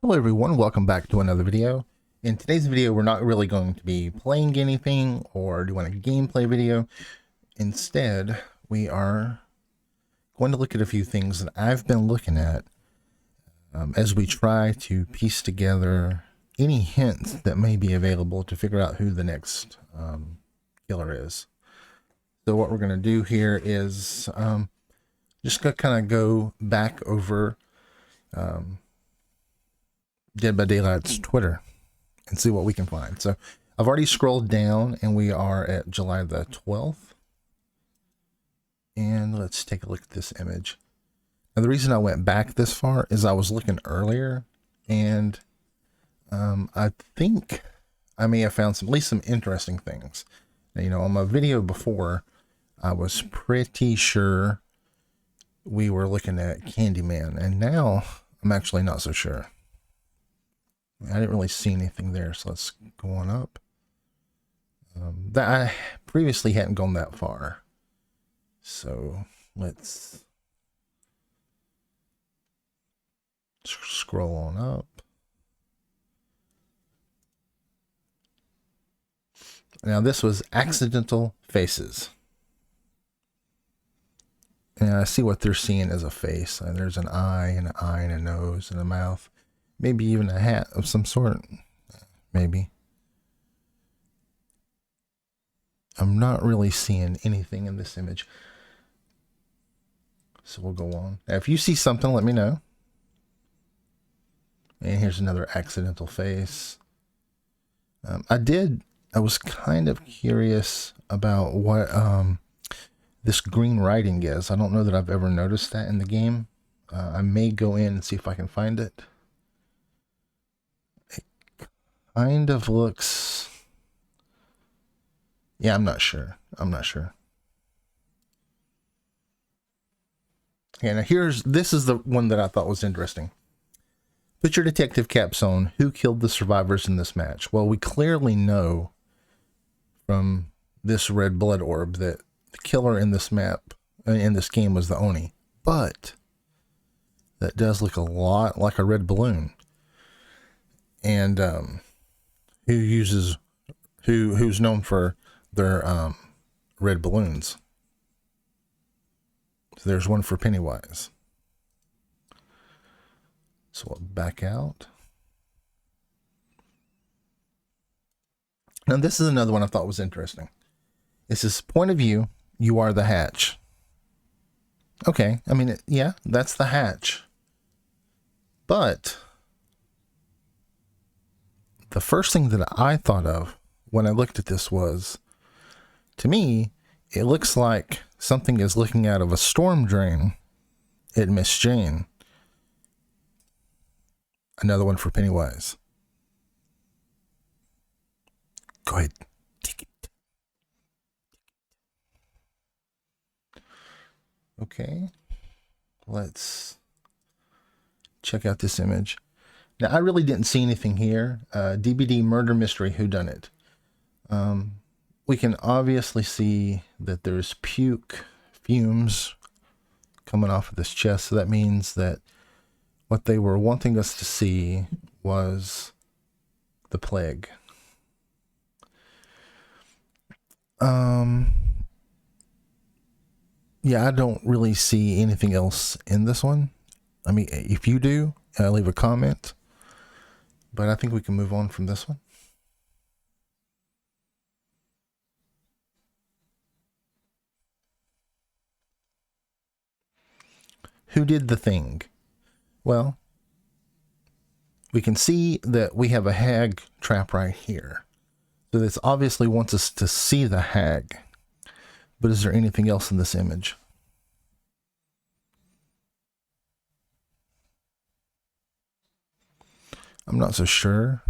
Hello everyone, welcome back to another video. In today's video, we're not really going to be playing anything or doing a gameplay video. Instead, we are going to look at a few things that I've been looking at as we try to piece together any hints that may be available to figure out who the next killer is. So what we're going to do here is just kind of go back over Dead by Daylight's Twitter and see what we can find. So I've already scrolled down and we are at July the 12th. And let's take a look at this image. Now the reason I went back this far is I was looking earlier and I think I may have found at least some interesting things. Now, you know, on my video before, I was pretty sure we were looking at Candyman, and now I'm actually not so sure. I didn't really see anything there, so let's go on up. That I previously hadn't gone that far, so let's scroll on up. Now this was Accidental Faces. And I see what they're seeing as a face. There's an eye and a nose and a mouth. Maybe even a hat of some sort. Maybe. I'm not really seeing anything in this image. So we'll go on. Now, if you see something, let me know. And here's another accidental face. I was kind of curious about what this green writing is. I don't know that I've ever noticed that in the game. I may go in and see if I can find it. Kind of looks, yeah, I'm not sure. Okay, now this is the one that I thought was interesting. Put your detective caps on. Who killed the survivors in this match? Well, we clearly know from this red blood orb that the killer in this game was the Oni, but that does look a lot like a red balloon. And who's known for their red balloons. So there's one for Pennywise. So we'll back out. Now this is another one I thought was interesting. It says, point of view, you are the hatch. Okay, I mean, yeah, that's the hatch. But the first thing that I thought of when I looked at this was, to me, it looks like something is looking out of a storm drain at Miss Jane. Another one for Pennywise. Go ahead. Take it. Okay. Let's check out this image. Now, I really didn't see anything here. DBD Murder Mystery Whodunit. We can obviously see that there's fumes coming off of this chest. So that means that what they were wanting us to see was the plague. Yeah, I don't really see anything else in this one. I mean, if you do, leave a comment. But I think we can move on from this one. Who did the thing? Well, we can see that we have a hag trap right here. So this obviously wants us to see the hag. But is there anything else in this image? I'm not so sure.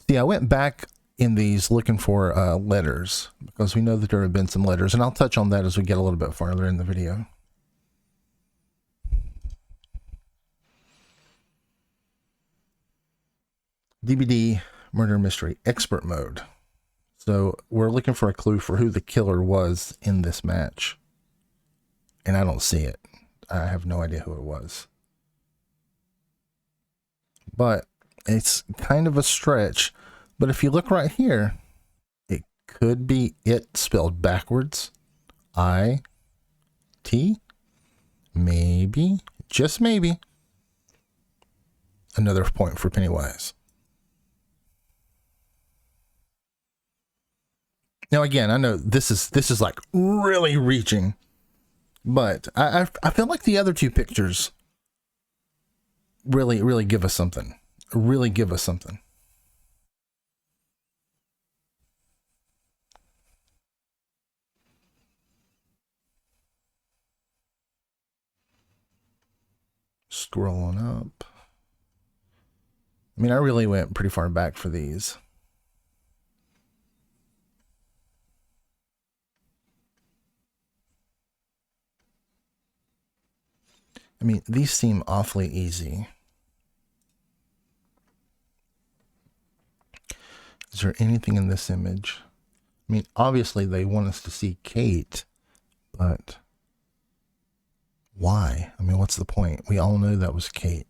See, I went back in these looking for letters because we know that there have been some letters, and I'll touch on that as we get a little bit farther in the video. DBD Murder Mystery Expert Mode. So we're looking for a clue for who the killer was in this match. And I don't see it. I have no idea who it was. but it's kind of a stretch. But if you look right here, it could be it spelled backwards. I-T. Maybe, just maybe, another point for Pennywise. Now, again, I know this is like really reaching, but I feel like the other two pictures really give us something. Really give us something. Scrolling up. I mean, I really went pretty far back for these. I mean, these seem awfully easy. Is there anything in this image? I mean, obviously they want us to see Kate, but why? I mean, what's the point? We all know that was Kate.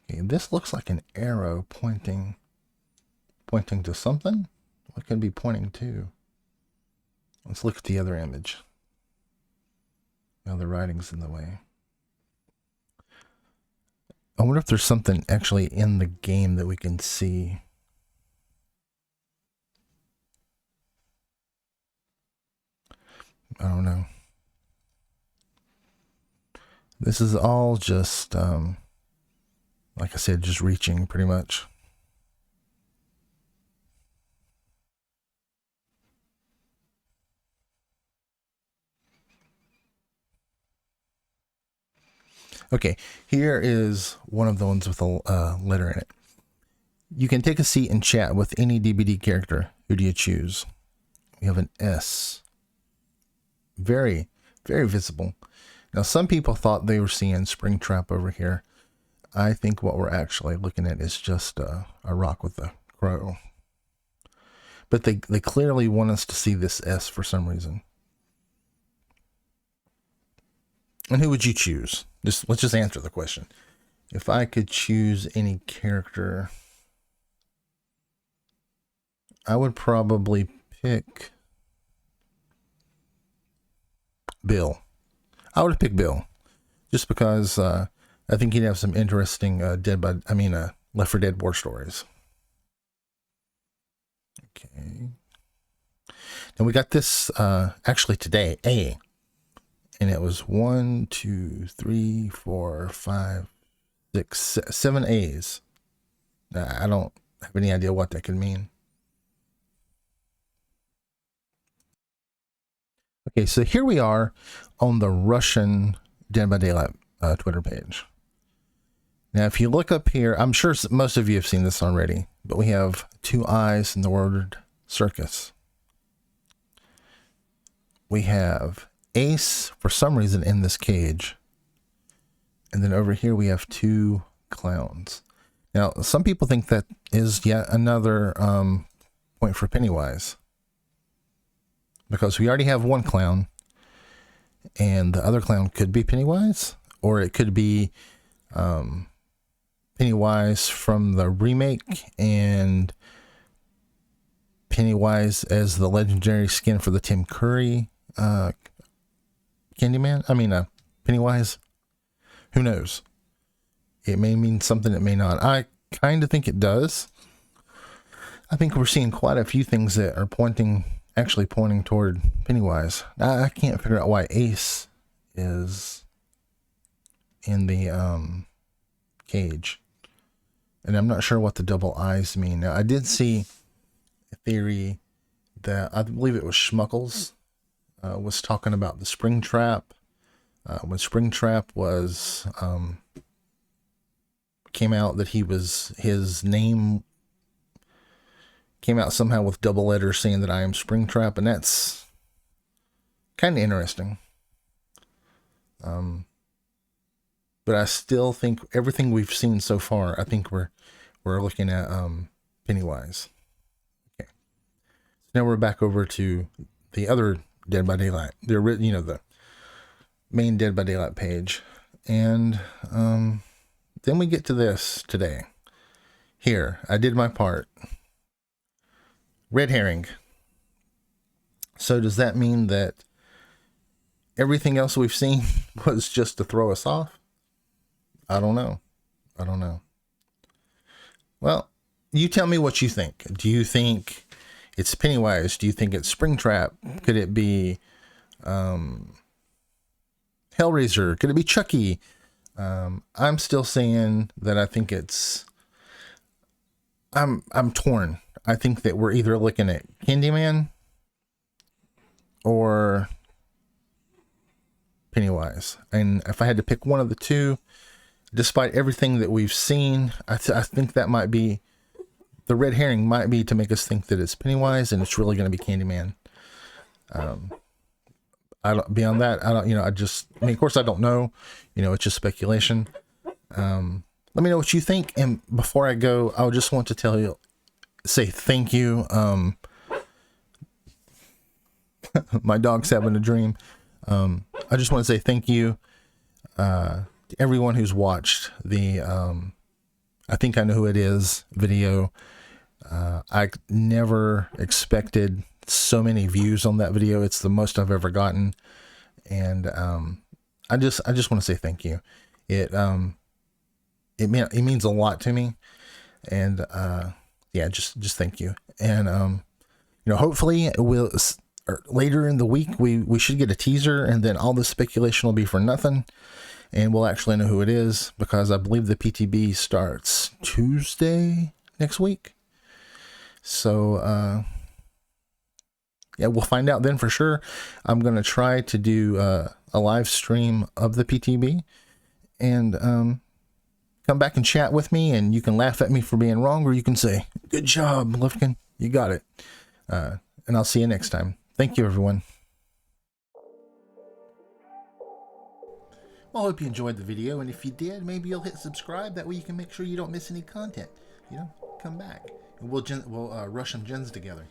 Okay, this looks like an arrow pointing to something. What could it be pointing to? Let's look at the other image. Now the writing's in the way. I wonder if there's something actually in the game that we can see. I don't know. This is all just, like I said, just reaching pretty much. Okay, here is one of the ones with a letter in it. You can take a seat and chat with any DBD character. Who do you choose? We have an S. Very, very visible. Now, some people thought they were seeing Springtrap over here. I think what we're actually looking at is just a rock with a crow. But they clearly want us to see this S for some reason. And who would you choose? Let's just answer the question. If I could choose any character, I would probably pick Bill. I would pick Bill, just because I think he'd have some interesting Left 4 Dead war stories. Okay. Now we got this actually today, A. And it was 1, 2, 3, 4, 5, 6, 7 A's. I don't have any idea what that could mean. Okay, so here we are on the Russian Dead by Daylight Twitter page. Now, if you look up here, I'm sure most of you have seen this already, but we have 2 eyes in the word circus. We have Ace, for some reason, in this cage. And then over here we have 2 clowns. Now, some people think that is yet another point for Pennywise. Because we already have 1 clown. And the other clown could be Pennywise. Or it could be Pennywise from the remake. And Pennywise as the legendary skin for the Tim Curry Candyman? Pennywise? Who knows? It may mean something, it may not. I kind of think it does. I think we're seeing quite a few things that are actually pointing toward Pennywise. I can't figure out why Ace is in the cage. And I'm not sure what the double eyes mean. Now, I did see a theory that, I believe it was Schmuckles, was talking about the Springtrap. When Springtrap was came out, that his name came out somehow with double letters saying that I am Springtrap, and that's kind of interesting. But I still think everything we've seen so far, I think we're looking at Pennywise. Okay, so now we're back over to the other Dead by Daylight. The main Dead by Daylight page. And then we get to this today. Here, I did my part. Red herring. So does that mean that everything else we've seen was just to throw us off? I don't know. I don't know. Well, you tell me what you think. Do you think it's Pennywise? Do you think it's Springtrap? Could it be Hellraiser? Could it be Chucky? I'm still saying that I think it's... I'm torn. I think that we're either looking at Candyman or Pennywise. And if I had to pick one of the two, despite everything that we've seen, I think that might be... The red herring might be to make us think that it's Pennywise and it's really going to be Candyman. Beyond that, I don't, of course I don't know, it's just speculation. Let me know what you think. And before I go, I just want to say thank you. My dog's having a dream. I just want to say thank you, to everyone who's watched the, I think I know who it is video. I never expected so many views on that video. It's the most I've ever gotten. And, I just want to say thank you. It means a lot to me. And, yeah, just thank you. And, hopefully later in the week, we should get a teaser, and then all the speculation will be for nothing. And we'll actually know who it is, because I believe the PTB starts Tuesday next week. So, yeah, we'll find out then for sure. I'm going to try to do a live stream of the PTB, and come back and chat with me, and you can laugh at me for being wrong, or you can say, good job, Lifkin, you got it. And I'll see you next time. Thank you, everyone. Well, I hope you enjoyed the video, and if you did, maybe you'll hit subscribe. That way you can make sure you don't miss any content. Come back, and we'll rush some gens together.